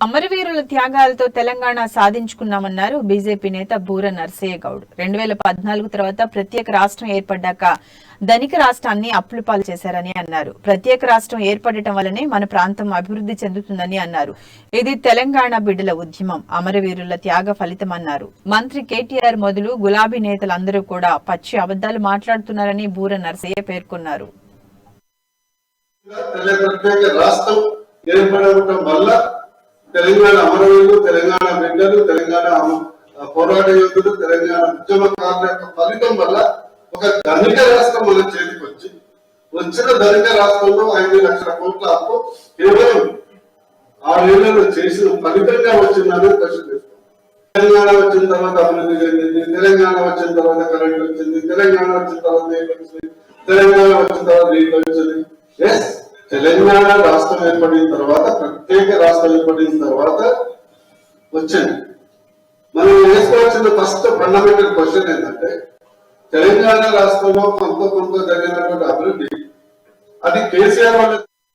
అమరవీరుల త్యాగాలతో తెలంగాణ సాధించుకున్నామన్నారు బీజేపీ నేత బూర నర్సయ్య గౌడ్. 2014 తర్వాత ప్రత్యేక రాష్ట్రం ఏర్పడ్డాక ధనిక రాష్ట్రాన్ని అప్పులపాలు చేశారని అన్నారు. ప్రత్యేక రాష్ట్రం ఏర్పడటం వల్లనే మన ప్రాంతం అభివృద్ధి చెందుతుందని అన్నారు. ఇది తెలంగాణ బిడ్డల ఉద్యమం, అమరవీరుల త్యాగ ఫలితమన్నారు. మంత్రి కేటీఆర్ మొదలు గులాబీ నేతలందరూ కూడా పచ్చి అబద్దాలు మాట్లాడుతున్నారని బూర నర్సయ్య పేర్కొన్నారు. తెలంగాణ అమరవీరులు, తెలంగాణ బిడ్డలు, తెలంగాణ పోరాట యోధులు, తెలంగాణ ఉద్యమకారుల యొక్క ఫలితం వల్ల ఒక ధనిక రాష్ట్రం మన చేతికి వచ్చిన ధనిక రాష్ట్రంలో 5 లక్షల కోట్ల అప్పు కేవలం 6 ఏళ్లలో చేసిన ఫలితంగా వచ్చిందని ప్రశ్నిస్తాం. తెలంగాణ వచ్చిన తర్వాత అభివృద్ధి చెందింది, తెలంగాణ వచ్చిన తర్వాత కరెంట్ వచ్చింది, తెలంగాణ వచ్చిన తర్వాత వచ్చింది, తెలంగాణ వచ్చిన తర్వాత నీళ్ళు వచ్చింది. ఎస్, తెలంగాణ రాష్ట్రం ఏర్పడిన తర్వాత, ప్రత్యేక రాష్ట్రం ఏర్పడిన తర్వాత వచ్చింది. మనం వేసుకోవాల్సిన ఫస్ట్ ఫండమెంటల్ క్వశ్చన్ ఏంటంటే, తెలంగాణ రాష్ట్రంలో కొంత జరిగినటువంటి అభివృద్ధి అది కేసీఆర్ వాళ్ళ